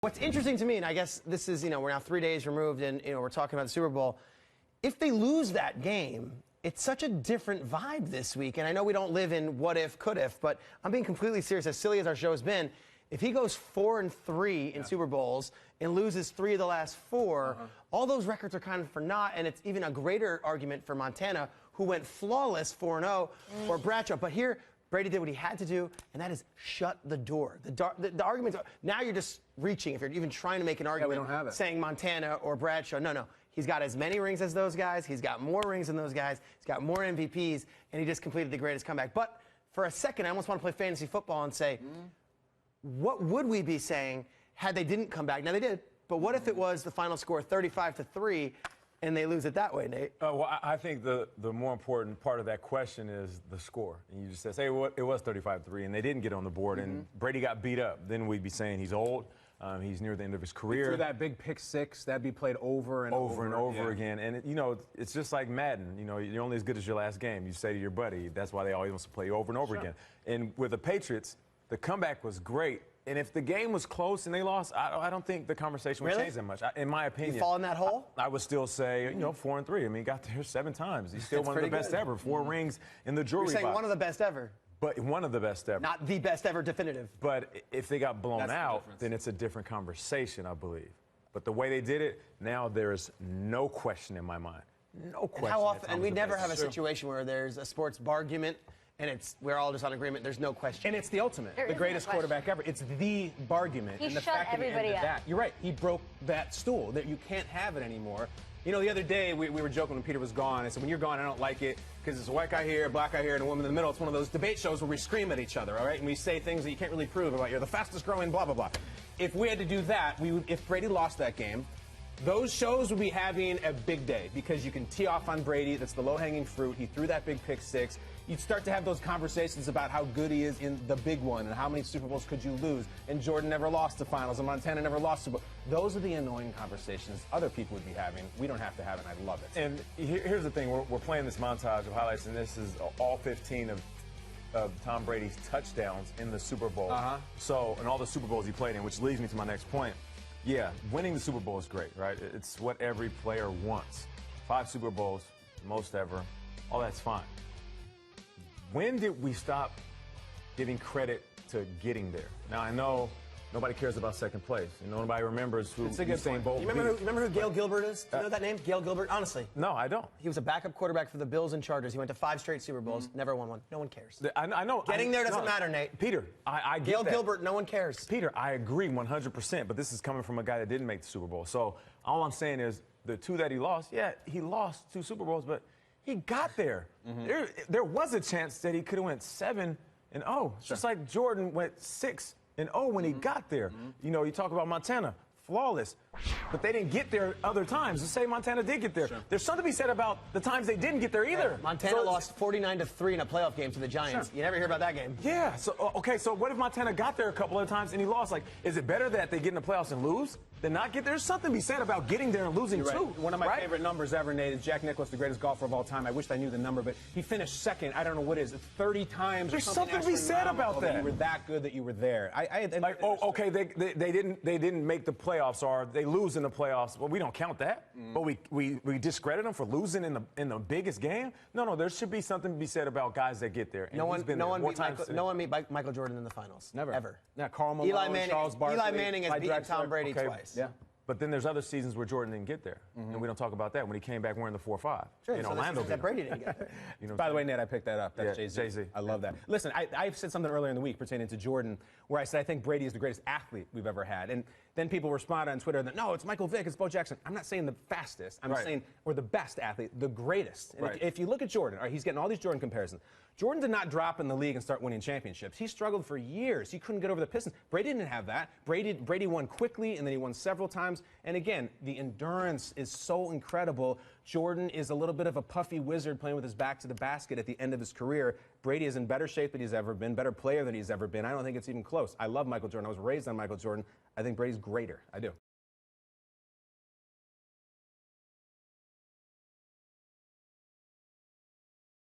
What's interesting to me, and I guess this is, we're now 3 days removed and, we're talking about the Super Bowl. If they lose that game, it's such a different vibe this week. And I know we don't live in what if, could if, but I'm being completely serious, as silly as our show has been. If he goes 4-3 in Super Bowls and loses 3 of the last 4, all those records are kind of for naught, and it's even a greater argument for Montana, who went flawless 4-0, or Bradshaw. But here, Brady did what he had to do, and that is shut the door. The arguments are, now you're just reaching, if you're even trying to make an argument, we don't have it. saying Montana or Bradshaw. No. He's got as many rings as those guys. He's got more rings than those guys. He's got more MVPs, and he just completed the greatest comeback. But for a second, I almost want to play fantasy football and say, what would we be saying had they didn't come back? Now, they did, but what if it was the final score 35-3, and they lose it that way, Nate? Well, I think the more important part of that question is the score. And you just said, it was 35-3, and they didn't get on the board, and Brady got beat up. Then we'd be saying he's old. He's near the end of his career. Through that big pick six, that'd be played over and over again. And, it's just like Madden. You're only as good as your last game. You say to your buddy, that's why they always want to play over and over again. And with the Patriots, the comeback was great. And if the game was close and they lost, I don't think the conversation would change that much. In my opinion. You fall in that hole? I would still say, 4-3. I mean, he got there 7 times. He's still one of the best ever. 4 rings in the jewelry box. You're saying one of the best ever? But one of the best ever. Not the best ever definitive. But if they got blown out, then it's a different conversation, I believe. But the way they did it, now there is no question in my mind. No question. And how often? And we never have a situation where there's a sports bargument and we're all just on agreement. There's no question. And it's the ultimate, the greatest quarterback ever. It's the bargument. He and the shut fact everybody that up. that, you're right. He broke that stool. That you can't have it anymore. The other day we were joking when Peter was gone. I said, when you're gone, I don't like it because it's a white guy here, a black guy here, and a woman in the middle. It's one of those debate shows where we scream at each other, all right? And we say things that you can't really prove about. You're the fastest growing, blah, blah, blah. If we had to do that, if Brady lost that game, those shows would be having a big day because you can tee off on Brady. That's the low-hanging fruit. He threw that big pick six. You'd start to have those conversations about how good he is in the big one and how many Super Bowls could you lose. And Jordan never lost the finals and Montana never lost Super Bowl. Those are the annoying conversations other people would be having. We don't have to have it, and I love it. And here's the thing. We're playing this montage of highlights, and this is all 15 of Tom Brady's touchdowns in the Super Bowl. So, and all the Super Bowls he played in, which leads me to my next point. Yeah, winning the Super Bowl is great, right? It's what every player wants. 5 Super Bowls, most ever. All that's fine. When did we stop giving credit to getting there? Now, I know nobody cares about second place. Nobody remembers who Usain Bolt beat. You remember who Gail Gilbert is? Do you know that name? Gail Gilbert? Honestly. No, I don't. He was a backup quarterback for the Bills and Chargers. He went to 5 straight Super Bowls, never won one. No one cares. I know. Getting there doesn't matter, Nate. Peter, I get Gail that. Gilbert, no one cares. Peter, I agree 100%, but this is coming from a guy that didn't make the Super Bowl. So all I'm saying is the 2 that he lost, he lost 2 Super Bowls, but he got there. There was a chance that he could have went 7-0, just like Jordan went 6-0 when he got there. You talk about Montana, flawless, but they didn't get there other times. Let's say Montana did get there. There's something to be said about the times they didn't get there either. Montana lost 49-3 in a playoff game to the Giants. You never hear about that game. Yeah. So so what if Montana got there a couple of times and he lost? Like, is it better that they get in the playoffs and lose than not get there? There's something to be said about getting there and losing too. One of my favorite numbers ever, Nate, is Jack Nicklaus, the greatest golfer of all time. I wish I knew the number, but he finished second. I don't know what it is. 30 times. There's something to be said about that. You were that good that you were there. They didn't make the playoffs, or they lose in the playoffs. Well, we don't count that. But we discredit them for losing in the biggest game. No, there should be something to be said about guys that get there. And no one beat Micahel Jordan in the finals. Never. Ever. Yeah, Karl Malone, Charles Barkley. Eli Manning has beaten Tom Brady twice. Yeah. But then there's other seasons where Jordan didn't get there, and we don't talk about that. When he came back wearing the 4-5 in Orlando, that Brady didn't get there. By the way, Nate, I picked that up. That's Jay-Z. I love that. Listen, I said something earlier in the week pertaining to Jordan, where I said I think Brady is the greatest athlete we've ever had, and then people responded on Twitter that no, it's Michael Vick, it's Bo Jackson. I'm not saying the fastest. I'm saying or the best athlete, the greatest. And if you look at Jordan, he's getting all these Jordan comparisons. Jordan did not drop in the league and start winning championships. He struggled for years. He couldn't get over the Pistons. Brady didn't have that. Brady won quickly, and then he won several times. And again, the endurance is so incredible. Jordan is a little bit of a puffy wizard playing with his back to the basket at the end of his career. Brady is in better shape than he's ever been, better player than he's ever been. I don't think it's even close. I love Michael Jordan. I was raised on Michael Jordan. I think Brady's greater. I do.